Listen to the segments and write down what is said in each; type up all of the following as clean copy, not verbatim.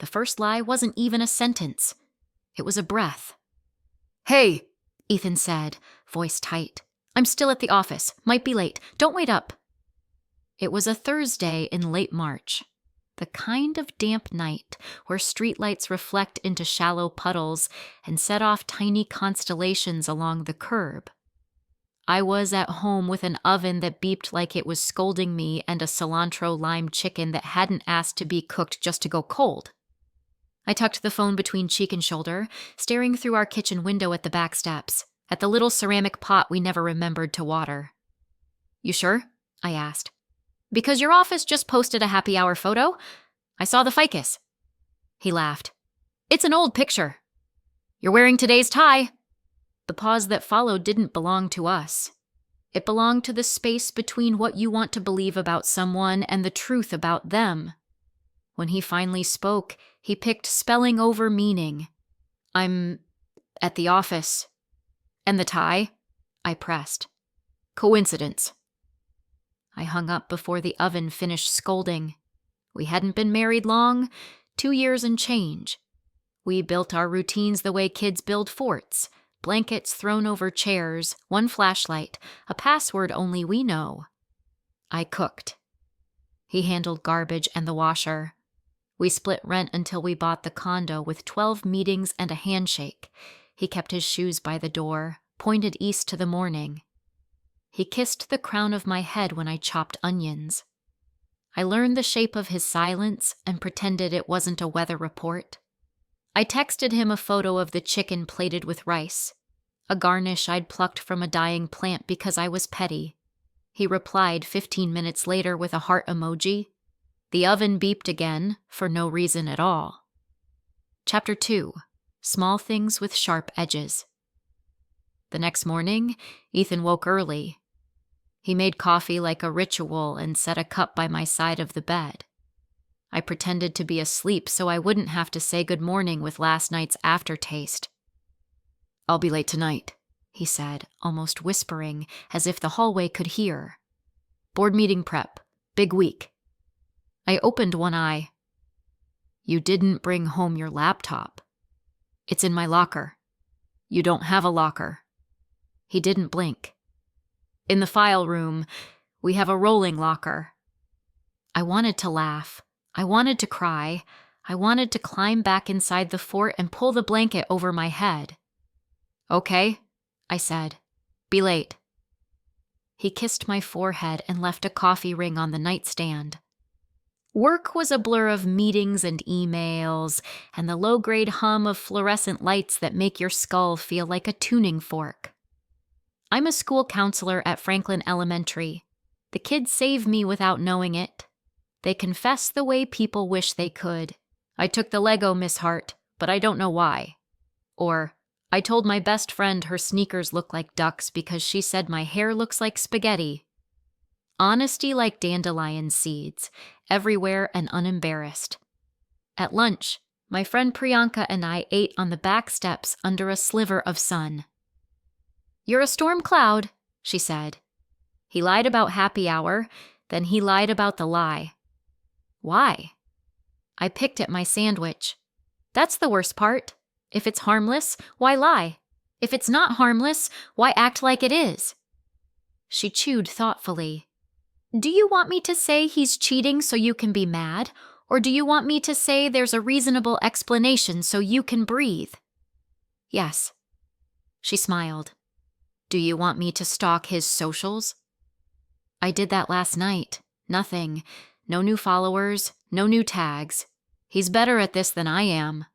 The first lie wasn't even a sentence. It was a breath. "Hey," Ethan said, voice tight. "I'm still at the office. Might be late. Don't wait up." It was a Thursday in late March. The kind of damp night where streetlights reflect into shallow puddles and set off tiny constellations along the curb. I was at home with an oven that beeped like it was scolding me and a cilantro lime chicken that hadn't asked to be cooked just to go cold. I tucked the phone between cheek and shoulder, staring through our kitchen window at the back steps, at the little ceramic pot we never remembered to water. "You sure?" I asked. "Because your office just posted a happy hour photo. I saw the ficus." He laughed. "It's an old picture. You're wearing today's tie." The pause that followed didn't belong to us. It belonged to the space between what you want to believe about someone and the truth about them. When he finally spoke, he picked spelling over meaning. "I'm at the office." "And the tie?" I pressed. "Coincidence." I hung up before the oven finished scolding. We hadn't been married long, 2 years and change. We built our routines the way kids build forts, blankets thrown over chairs, one flashlight, a password only we know. I cooked. He handled garbage and the washer. We split rent until we bought the condo with 12 meetings and a handshake. He kept his shoes by the door, pointed east to the morning. He kissed the crown of my head when I chopped onions. I learned the shape of his silence and pretended it wasn't a weather report. I texted him a photo of the chicken plated with rice, a garnish I'd plucked from a dying plant because I was petty. He replied 15 minutes later with a heart emoji. The oven beeped again, for no reason at all. Chapter 2. Small Things with Sharp Edges. The next morning, Ethan woke early. He made coffee like a ritual and set a cup by my side of the bed. I pretended to be asleep so I wouldn't have to say good morning with last night's aftertaste. "I'll be late tonight," he said, almost whispering, as if the hallway could hear. "Board meeting prep. Big week." I opened one eye. "You didn't bring home your laptop." "It's in my locker." "You don't have a locker." He didn't blink. "In the file room, we have a rolling locker." I wanted to laugh. I wanted to cry. I wanted to climb back inside the fort and pull the blanket over my head. "Okay," I said. "Be late." He kissed my forehead and left a coffee ring on the nightstand. Work was a blur of meetings and emails, and the low-grade hum of fluorescent lights that make your skull feel like a tuning fork. I'm a school counselor at Franklin Elementary. The kids save me without knowing it. They confess the way people wish they could. "I took the Lego, Miss Hart, but I don't know why." Or, "I told my best friend her sneakers look like ducks because she said my hair looks like spaghetti." Honesty like dandelion seeds, everywhere and unembarrassed. At lunch, my friend Priyanka and I ate on the back steps under a sliver of sun. "You're a storm cloud," she said. He lied about happy hour, then he lied about the lie. "Why?" I picked at my sandwich. "That's the worst part. If it's harmless, why lie? If it's not harmless, why act like it is?" She chewed thoughtfully. "Do you want me to say he's cheating so you can be mad? Or do you want me to say there's a reasonable explanation so you can breathe?" "Yes." She smiled. "Do you want me to stalk his socials?" "I did that last night. Nothing. No new followers, no new tags. He's better at this than I am."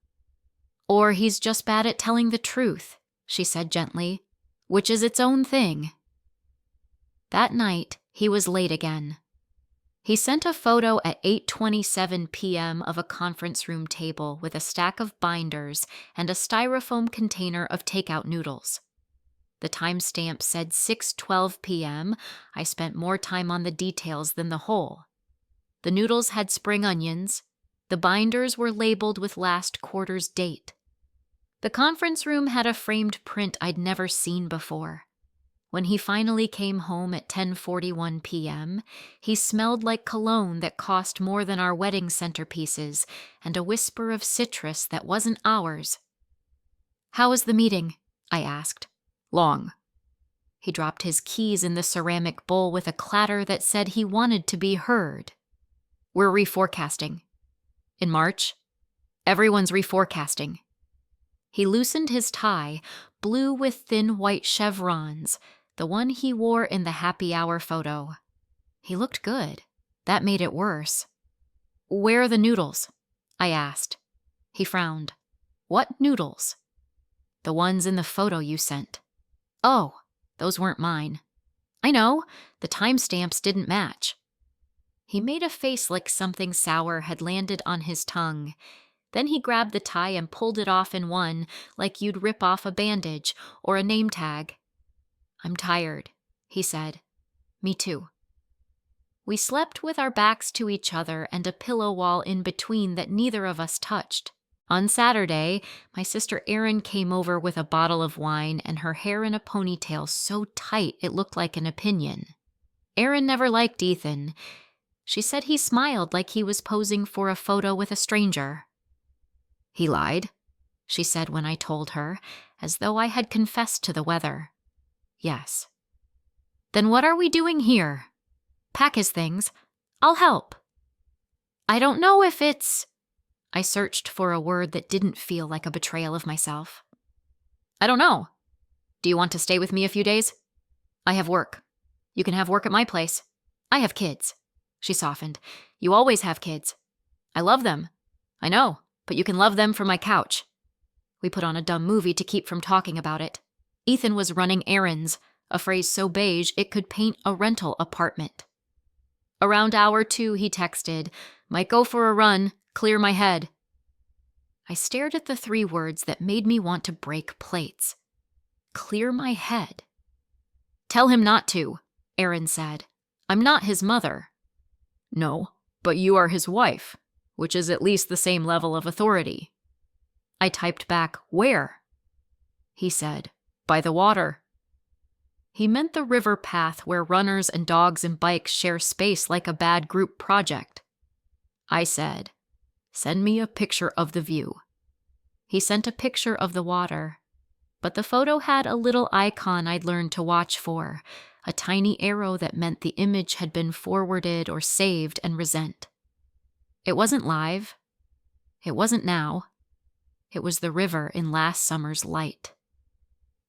"Or he's just bad at telling the truth," she said gently, "which is its own thing." That night, he was late again. He sent a photo at 8:27 p.m. of a conference room table with a stack of binders and a styrofoam container of takeout noodles. The timestamp said 6:12 p.m. I spent more time on the details than the whole. The noodles had spring onions. The binders were labeled with last quarter's date. The conference room had a framed print I'd never seen before. When he finally came home at 10:41 p.m., he smelled like cologne that cost more than our wedding centerpieces and a whisper of citrus that wasn't ours. "How was the meeting?" I asked. "Long." He dropped his keys in the ceramic bowl with a clatter that said he wanted to be heard. "We're reforecasting." "In March?" "Everyone's reforecasting." He loosened his tie, blue with thin white chevrons, the one he wore in the happy hour photo. He looked good. That made it worse. "Where are the noodles?" I asked. He frowned. "What noodles?" "The ones in the photo you sent." "Oh, those weren't mine." "I know. The timestamps didn't match." He made a face like something sour had landed on his tongue. Then he grabbed the tie and pulled it off in one, like you'd rip off a bandage or a name tag. "I'm tired," he said. "Me too." We slept with our backs to each other and a pillow wall in between that neither of us touched. On Saturday, my sister Erin came over with a bottle of wine and her hair in a ponytail so tight it looked like an opinion. Erin never liked Ethan. She said he smiled like he was posing for a photo with a stranger. "He lied," she said when I told her, as though I had confessed to the weather. "Yes." "Then what are we doing here?" "Pack his things. I'll help." "I don't know if it's—" I searched for a word that didn't feel like a betrayal of myself. "I don't know. Do you want to stay with me a few days?" "I have work." "You can have work at my place." "I have kids." She softened. "You always have kids." "I love them." "I know, but you can love them from my couch." We put on a dumb movie to keep from talking about it. Ethan was running errands, a phrase so beige it could paint a rental apartment. Around hour 2, he texted, "Might go for a run, clear my head." I stared at the 3 words that made me want to break plates. Clear my head. "Tell him not to," Erin said. "I'm not his mother." "No, but you are his wife, which is at least the same level of authority." I typed back, "Where?" He said, "By the water." He meant the river path where runners and dogs and bikes share space like a bad group project. I said, "Send me a picture of the view." He sent a picture of the water, but the photo had a little icon I'd learned to watch for, a tiny arrow that meant the image had been forwarded or saved and resent. It wasn't live. It wasn't now. It was the river in last summer's light.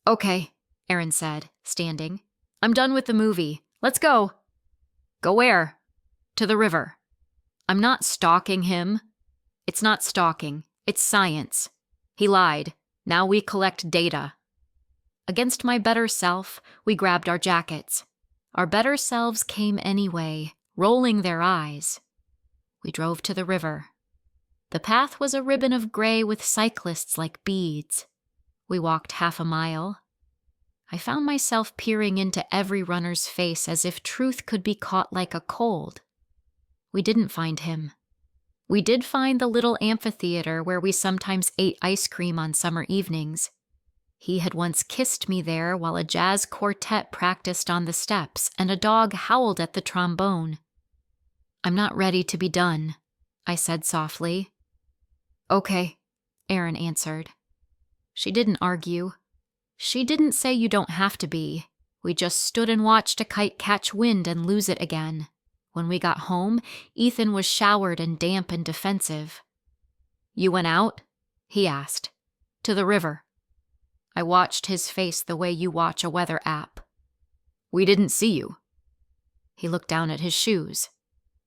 "Okay," Erin said, standing. "I'm done with the movie. Let's go." "Go where?" "To the river." "I'm not stalking him." "It's not stalking. It's science. He lied. Now we collect data." Against my better self, we grabbed our jackets. Our better selves came anyway, rolling their eyes. We drove to the river. The path was a ribbon of gray with cyclists like beads. We walked half a mile. I found myself peering into every runner's face as if truth could be caught like a cold. We didn't find him. We did find the little amphitheater where we sometimes ate ice cream on summer evenings. He had once kissed me there while a jazz quartet practiced on the steps and a dog howled at the trombone. "I'm not ready to be done," I said softly. "Okay," Erin answered. She didn't argue. She didn't say you don't have to be. We just stood and watched a kite catch wind and lose it again. When we got home, Ethan was showered and damp and defensive. "You went out?" he asked. "To the river." I watched his face the way you watch a weather app. "We didn't see you." He looked down at his shoes.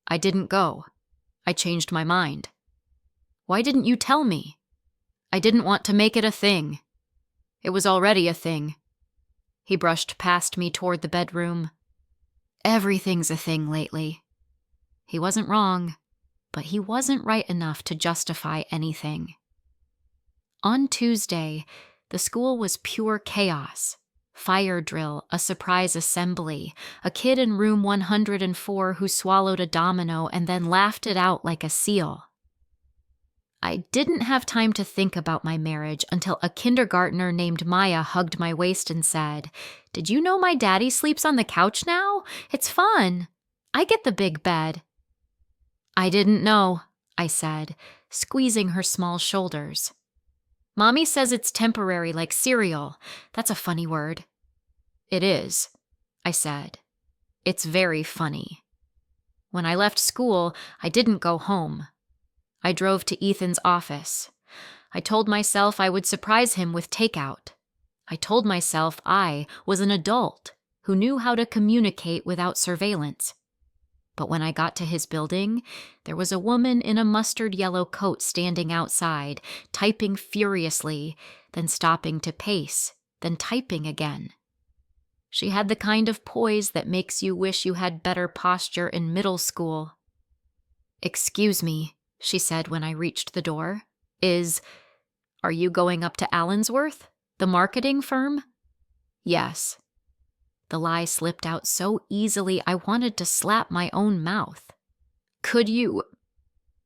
"I didn't go. I changed my mind." "Why didn't you tell me?" "I didn't want to make it a thing." "It was already a thing." He brushed past me toward the bedroom. "Everything's a thing lately." He wasn't wrong, but he wasn't right enough to justify anything. On Tuesday, the school was pure chaos. Fire drill, a surprise assembly, a kid in room 104 who swallowed a domino and then laughed it out like a seal. I didn't have time to think about my marriage until a kindergartner named Maya hugged my waist and said, "Did you know my daddy sleeps on the couch now? It's fun. I get the big bed." "I didn't know," I said, squeezing her small shoulders. "Mommy says it's temporary like cereal. That's a funny word." "It is," I said. "It's very funny." When I left school, I didn't go home. I drove to Ethan's office. I told myself I would surprise him with takeout. I told myself I was an adult who knew how to communicate without surveillance. But when I got to his building, there was a woman in a mustard yellow coat standing outside, typing furiously, then stopping to pace, then typing again. She had the kind of poise that makes you wish you had better posture in middle school. "Excuse me," she said when I reached the door. Are you going up to Allensworth, the marketing firm?" "Yes." The lie slipped out so easily I wanted to slap my own mouth. "Could you—"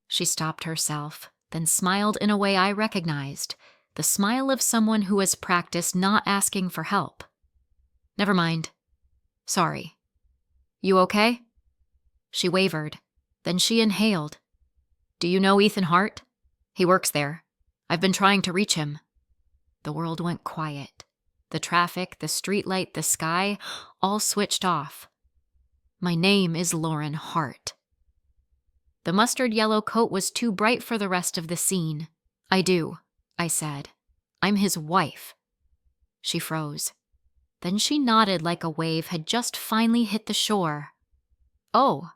She stopped herself, then smiled in a way I recognized, the smile of someone who has practiced not asking for help. "Never mind. Sorry. You okay?" She wavered. Then she inhaled. "Do you know Ethan Hart? He works there. I've been trying to reach him." The world went quiet. The traffic, the streetlight, the sky, all switched off. "My name is Lauren Hart." The mustard yellow coat was too bright for the rest of the scene. "I do," I said. "I'm his wife." She froze. Then she nodded like a wave had just finally hit the shore. "Oh,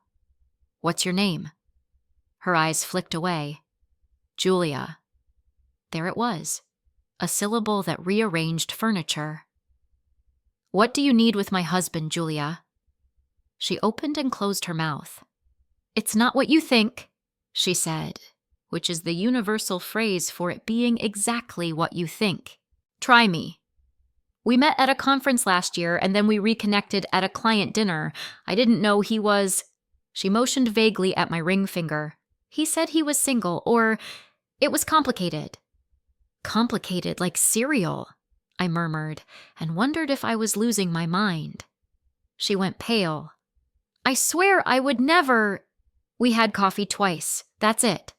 what's your name?" Her eyes flicked away. "Julia." There it was. A syllable that rearranged furniture. "What do you need with my husband, Julia?" She opened and closed her mouth. "It's not what you think," she said, which is the universal phrase for it being exactly what you think. "Try me. We met at a conference last year, and then we reconnected at a client dinner. I didn't know he was—" She motioned vaguely at my ring finger. "He said he was single, or it was complicated." "Complicated like cereal," I murmured, and wondered if I was losing my mind. She went pale. "I swear I would never—" "We had coffee twice. That's it.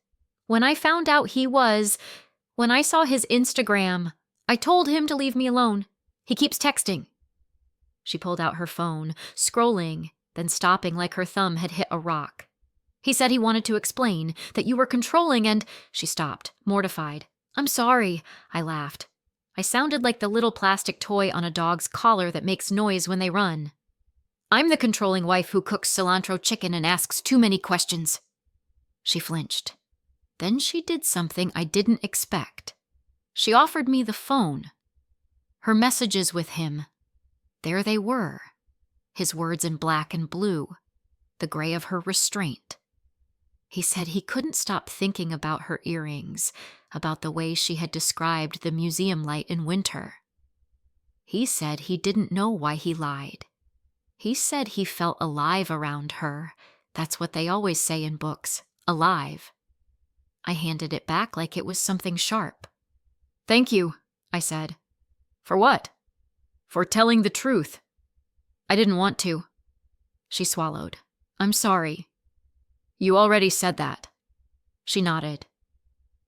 When I found out when I saw his Instagram, I told him to leave me alone. He keeps texting." She pulled out her phone, scrolling, then stopping like her thumb had hit a rock. "He said he wanted to explain, that you were controlling and—" She stopped, mortified. "I'm sorry," I laughed. I sounded like the little plastic toy on a dog's collar that makes noise when they run. "I'm the controlling wife who cooks cilantro chicken and asks too many questions." She flinched. Then she did something I didn't expect. She offered me the phone. Her messages with him. There they were. His words in black and blue. The gray of her restraint. He said he couldn't stop thinking about her earrings, about the way she had described the museum light in winter. He said he didn't know why he lied. He said he felt alive around her. That's what they always say in books, alive. I handed it back like it was something sharp. "Thank you," I said. "For what?" "For telling the truth." "I didn't want to." She swallowed. "I'm sorry." "You already said that." She nodded.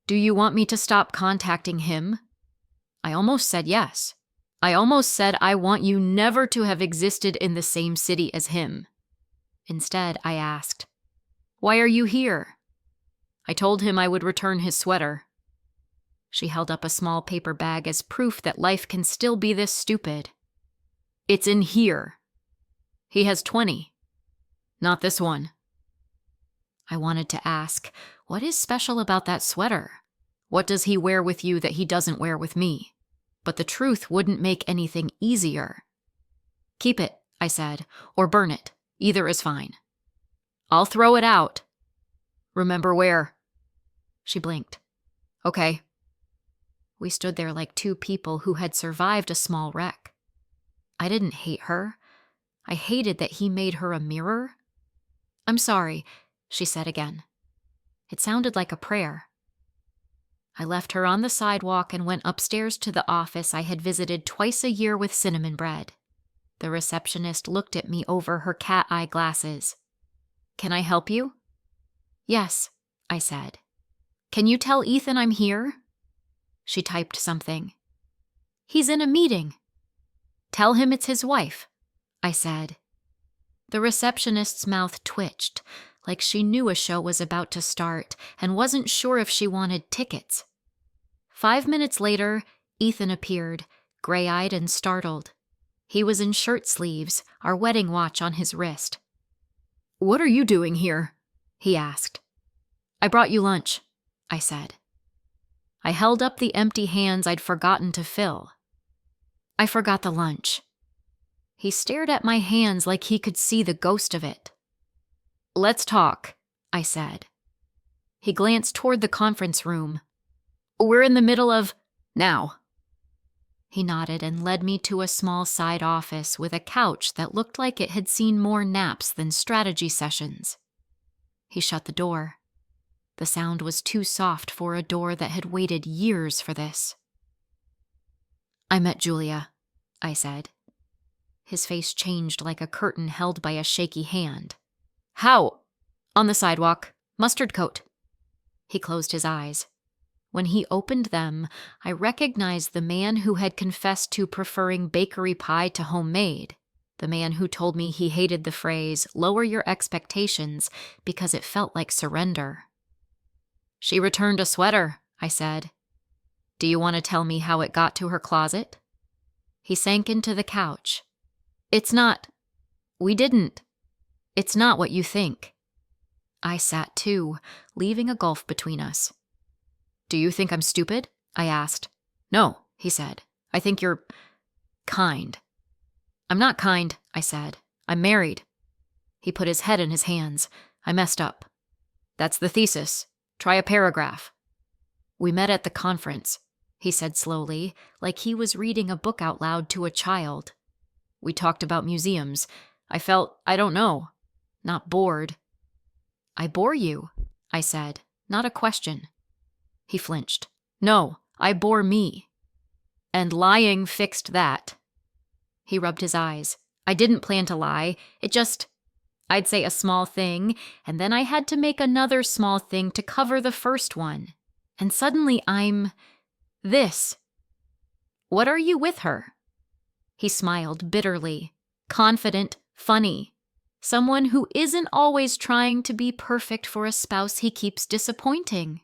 "Do you want me to stop contacting him?" I almost said yes. I almost said I want you never to have existed in the same city as him. Instead, I asked, "Why are you here?" I told him I would return his sweater. She held up a small paper bag as proof that life can still be this stupid. "It's in here. He has 20. Not this one." I wanted to ask, what is special about that sweater? What does he wear with you that he doesn't wear with me? But the truth wouldn't make anything easier. "Keep it," I said, "or burn it. Either is fine." "I'll throw it out." "Remember where?" She blinked. "Okay." We stood there like two people who had survived a small wreck. I didn't hate her. I hated that he made her a mirror. "I'm sorry," she said again. It sounded like a prayer. I left her on the sidewalk and went upstairs to the office I had visited twice a year with cinnamon bread. The receptionist looked at me over her cat-eye glasses. "Can I help you?" "Yes," I said. "Can you tell Ethan I'm here?" She typed something. "He's in a meeting." "Tell him it's his wife," I said. The receptionist's mouth twitched, like she knew a show was about to start and wasn't sure if she wanted tickets. 5 minutes later, Ethan appeared, gray-eyed and startled. He was in shirt sleeves, our wedding watch on his wrist. "What are you doing here?" he asked. "I brought you lunch," I said. I held up the empty hands I'd forgotten to fill. "I forgot the lunch." He stared at my hands like he could see the ghost of it. "Let's talk," I said. He glanced toward the conference room. "We're in the middle of now." He nodded and led me to a small side office with a couch that looked like it had seen more naps than strategy sessions. He shut the door. The sound was too soft for a door that had waited years for this. "I met Julia," I said. His face changed like a curtain held by a shaky hand. "How?" "On the sidewalk. Mustard coat." He closed his eyes. When he opened them, I recognized the man who had confessed to preferring bakery pie to homemade, the man who told me he hated the phrase, "lower your expectations," because it felt like surrender. "She returned a sweater," I said. "Do you want to tell me how it got to her closet?" He sank into the couch. It's not what you think." I sat too, leaving a gulf between us. "Do you think I'm stupid?" I asked. "No," he said. "I think you're kind." "I'm not kind," I said. "I'm married." He put his head in his hands. I messed up. "That's the thesis. Try a paragraph." "We met at the conference," he said slowly, like he was reading a book out loud to a child. "We talked about museums. I felt, I don't know, not bored." "I bore you," I said, not a question. He flinched. "No, I bore me. And lying fixed that." He rubbed his eyes. "I didn't plan to lie. I'd say a small thing, and then I had to make another small thing to cover the first one. And suddenly I'm this." "What are you with her?" He smiled bitterly. "Confident, funny. Someone who isn't always trying to be perfect for a spouse he keeps disappointing."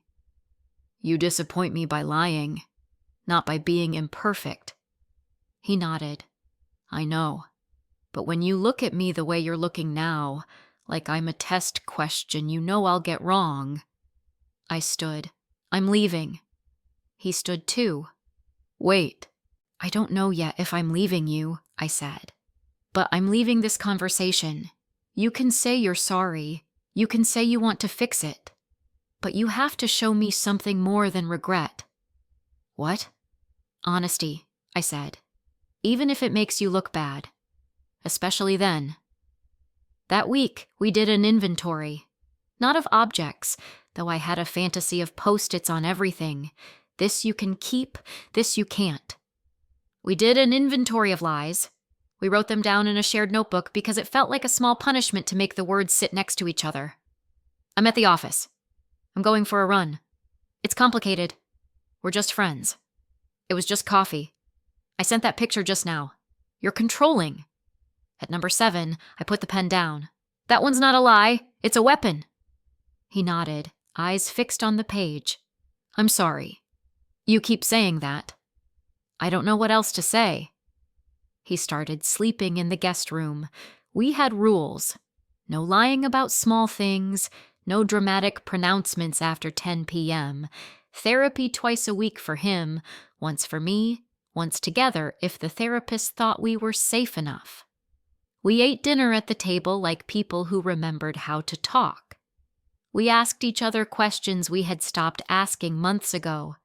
"You disappoint me by lying, not by being imperfect." He nodded. "I know. But when you look at me the way you're looking now, like I'm a test question you know I'll get wrong." I stood. "I'm leaving." He stood too. "Wait." "I don't know yet if I'm leaving you," I said. "But I'm leaving this conversation. You can say you're sorry. You can say you want to fix it. But you have to show me something more than regret." "What?" "Honesty," I said. "Even if it makes you look bad. Especially then." That week, we did an inventory. Not of objects, though I had a fantasy of Post-its on everything. This you can keep, this you can't. We did an inventory of lies. We wrote them down in a shared notebook because it felt like a small punishment to make the words sit next to each other. "I'm at the office. I'm going for a run. It's complicated. We're just friends. It was just coffee. I sent that picture just now. You're controlling." At number 7, I put the pen down. "That one's not a lie. It's a weapon." He nodded, eyes fixed on the page. "I'm sorry. You keep saying that." "I don't know what else to say." He started sleeping in the guest room. We had rules. No lying about small things, no dramatic pronouncements after 10 p.m., therapy twice a week for him, once for me, once together if the therapist thought we were safe enough. We ate dinner at the table like people who remembered how to talk. We asked each other questions we had stopped asking months ago.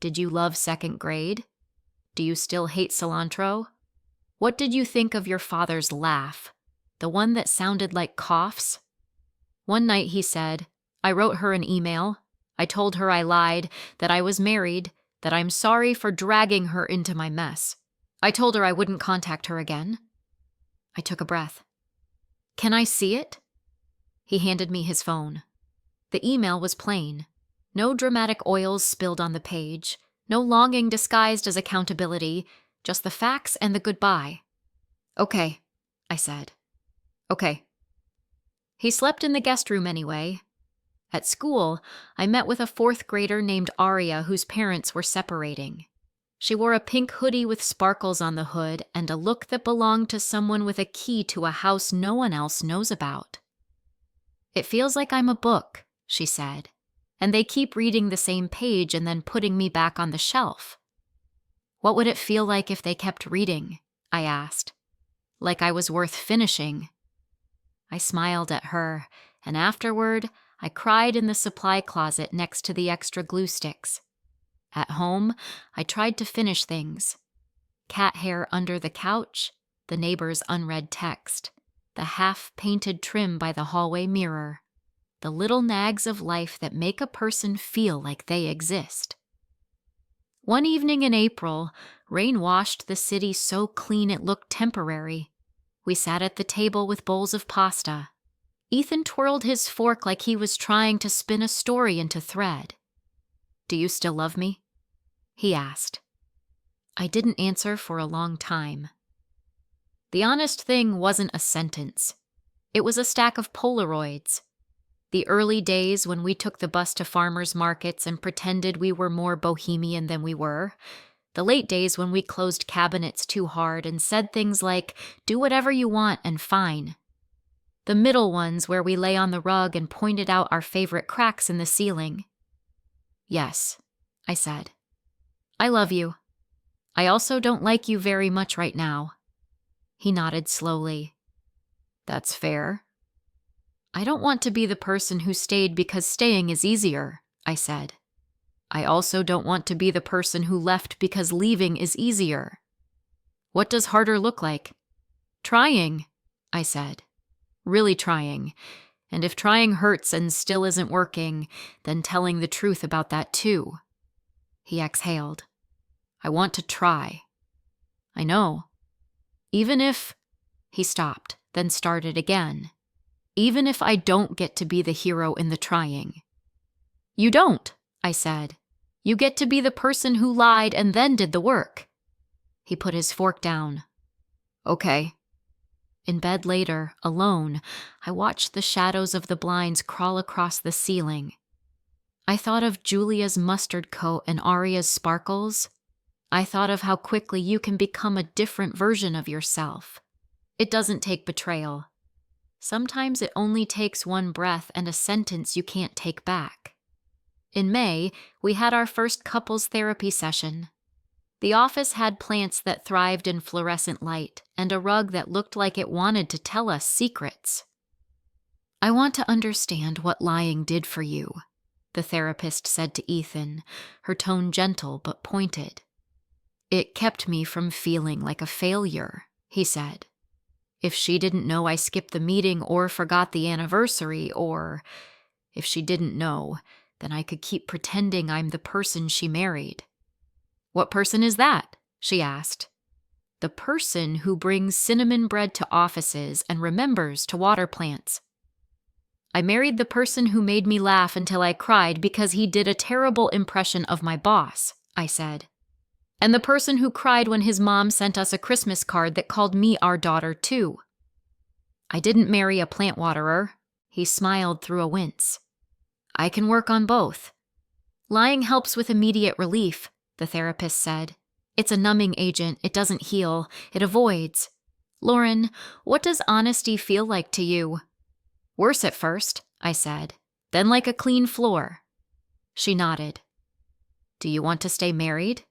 Did you love second grade? Do you still hate cilantro? What did you think of your father's laugh? The one that sounded like coughs? One night he said, "I wrote her an email. I told her I lied, that I was married, that I'm sorry for dragging her into my mess. I told her I wouldn't contact her again. I took a breath. Can I see it? He handed me his phone. The email was plain. No dramatic oils spilled on the page, no longing disguised as accountability, just the facts and the goodbye. Okay, I said. Okay. He slept in the guest room anyway. At school, I met with a 4th grader named Aria whose parents were separating. She wore a pink hoodie with sparkles on the hood and a look that belonged to someone with a key to a house no one else knows about. It feels like I'm a book, she said, and they keep reading the same page and then putting me back on the shelf. What would it feel like if they kept reading? I asked. Like I was worth finishing. I smiled at her, and afterward, I cried in the supply closet next to the extra glue sticks. At home, I tried to finish things. Cat hair under the couch, the neighbor's unread text, the half-painted trim by the hallway mirror, the little nags of life that make a person feel like they exist. One evening in April, rain washed the city so clean it looked temporary. We sat at the table with bowls of pasta. Ethan twirled his fork like he was trying to spin a story into thread. Do you still love me? He asked. I didn't answer for a long time. The honest thing wasn't a sentence. It was a stack of Polaroids. The early days when we took the bus to farmers' markets and pretended we were more bohemian than we were. The late days when we closed cabinets too hard and said things like, do whatever you want and fine. The middle ones where we lay on the rug and pointed out our favorite cracks in the ceiling. Yes, I said. I love you. I also don't like you very much right now. He nodded slowly. That's fair. I don't want to be the person who stayed because staying is easier, I said. I also don't want to be the person who left because leaving is easier. What does harder look like? Trying, I said. Really trying. And if trying hurts and still isn't working, then telling the truth about that too. He exhaled. I want to try. I know. Even if... He stopped, then started again. Even if I don't get to be the hero in the trying. You don't, I said. You get to be the person who lied and then did the work. He put his fork down. Okay. In bed later, alone, I watched the shadows of the blinds crawl across the ceiling. I thought of Julia's mustard coat and Aria's sparkles. I thought of how quickly you can become a different version of yourself. It doesn't take betrayal. Sometimes it only takes one breath and a sentence you can't take back. In May, we had our first couples therapy session. The office had plants that thrived in fluorescent light and a rug that looked like it wanted to tell us secrets. I want to understand what lying did for you, the therapist said to Ethan, her tone gentle but pointed. It kept me from feeling like a failure, he said. If she didn't know I skipped the meeting or forgot the anniversary, or if she didn't know, then I could keep pretending I'm the person she married. What person is that? She asked. The person who brings cinnamon bread to offices and remembers to water plants. I married the person who made me laugh until I cried because he did a terrible impression of my boss, I said. And the person who cried when his mom sent us a Christmas card that called me our daughter, too. I didn't marry a plant waterer. He smiled through a wince. I can work on both. Lying helps with immediate relief, the therapist said. It's a numbing agent. It doesn't heal. It avoids. Lauren, what does honesty feel like to you? Worse at first, I said. Then like a clean floor. She nodded. Do you want to stay married?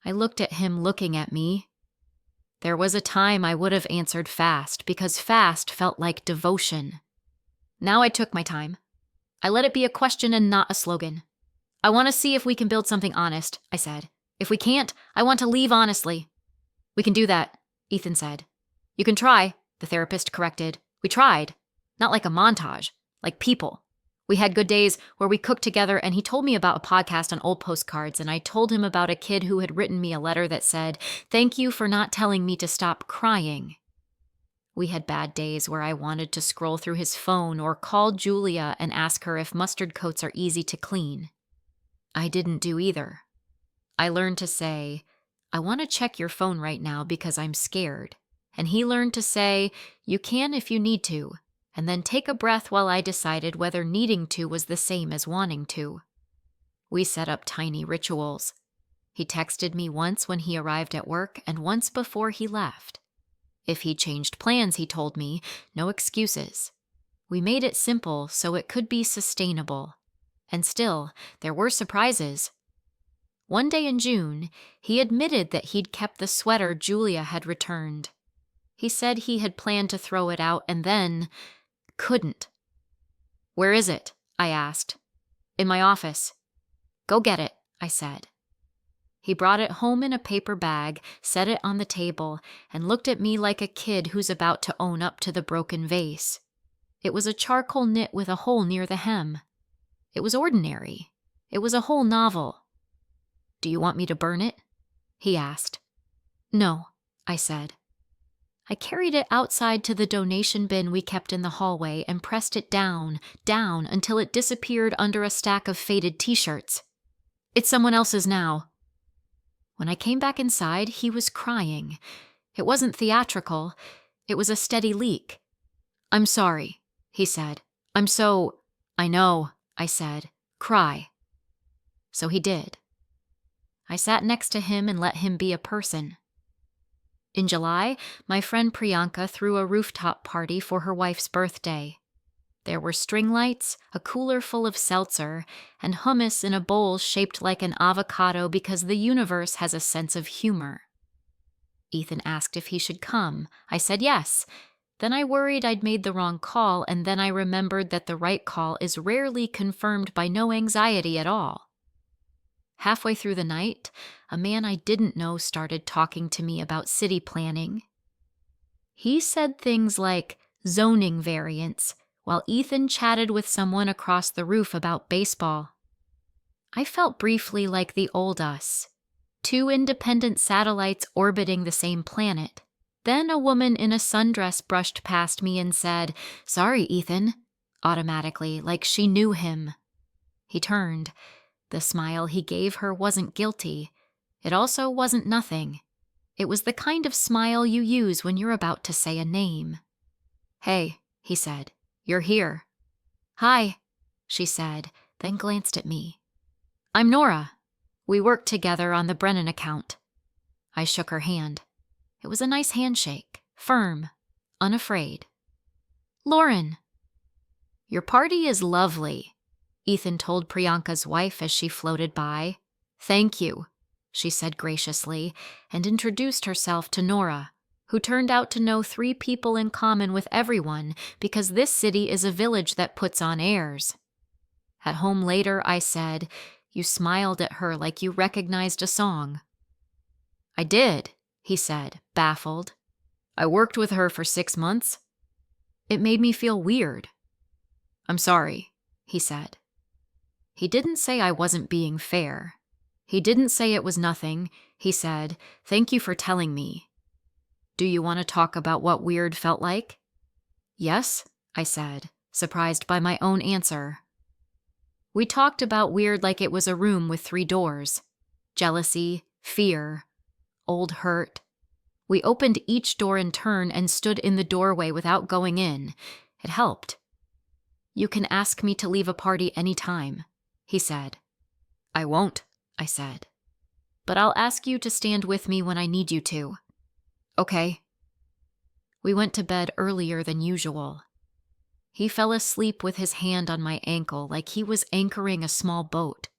I looked at him looking at me. There was a time I would have answered fast because fast felt like devotion. Now I took my time. I let it be a question and not a slogan. I want to see if we can build something honest, I said. If we can't, I want to leave honestly. We can do that, Ethan said. You can try, the therapist corrected. We tried. Not like a montage, like people. We had good days where we cooked together, and he told me about a podcast on old postcards, and I told him about a kid who had written me a letter that said, "Thank you for not telling me to stop crying." We had bad days where I wanted to scroll through his phone or call Julia and ask her if mustard coats are easy to clean. I didn't do either. I learned to say, "I want to check your phone right now because I'm scared." And he learned to say, "You can if you need to," and then take a breath while I decided whether needing to was the same as wanting to. We set up tiny rituals. He texted me once when he arrived at work and once before he left. If he changed plans, he told me, no excuses. We made it simple so it could be sustainable. And still, there were surprises. One day in June, he admitted that he'd kept the sweater Julia had returned. He said he had planned to throw it out and then couldn't. "Where is it?" I asked. "In my office." "Go get it," I said. He brought it home in a paper bag, set it on the table, and looked at me like a kid who's about to own up to the broken vase. It was a charcoal knit with a hole near the hem. It was ordinary. It was a whole novel. "Do you want me to burn it?" he asked. "No," I said. I carried it outside to the donation bin we kept in the hallway and pressed it down, until it disappeared under a stack of faded t-shirts. "It's someone else's now." When I came back inside, he was crying. It wasn't theatrical. It was a steady leak. "I'm sorry," he said. "I know," I said. "Cry." So he did. I sat next to him and let him be a person. In July, my friend Priyanka threw a rooftop party for her wife's birthday. There were string lights, a cooler full of seltzer, and hummus in a bowl shaped like an avocado because the universe has a sense of humor. Ethan asked if he should come. I said yes. Then I worried I'd made the wrong call, and then I remembered that the right call is rarely confirmed by no anxiety at all. Halfway through the night, a man I didn't know started talking to me about city planning. He said things like zoning variants, while Ethan chatted with someone across the roof about baseball. I felt briefly like the old us, two independent satellites orbiting the same planet. Then a woman in a sundress brushed past me and said, "Sorry, Ethan," automatically, like she knew him. He turned. The smile he gave her wasn't guilty. It also wasn't nothing. It was the kind of smile you use when you're about to say a name. "Hey," he said, "you're here." "Hi," she said, then glanced at me. "I'm Nora. We worked together on the Brennan account." I shook her hand. It was a nice handshake, firm, unafraid. "Lauren." "Your party is lovely," Ethan told Priyanka's wife as she floated by. "Thank you," she said graciously, and introduced herself to Nora, who turned out to know 3 people in common with everyone because this city is a village that puts on airs. At home later, I said, "You smiled at her like you recognized a song." "I did," he said, baffled. "I worked with her for 6 months. It made me feel weird." "I'm sorry," he said. He didn't say I wasn't being fair. He didn't say it was nothing. He said, "Thank you for telling me. Do you want to talk about what weird felt like?" "Yes," I said, surprised by my own answer. We talked about weird like it was a room with 3 doors. Jealousy, fear, old hurt. We opened each door in turn and stood in the doorway without going in. It helped. "You can ask me to leave a party anytime," he said. "I won't," I said. "But I'll ask you to stand with me when I need you to." "Okay." We went to bed earlier than usual. He fell asleep with his hand on my ankle like he was anchoring a small boat.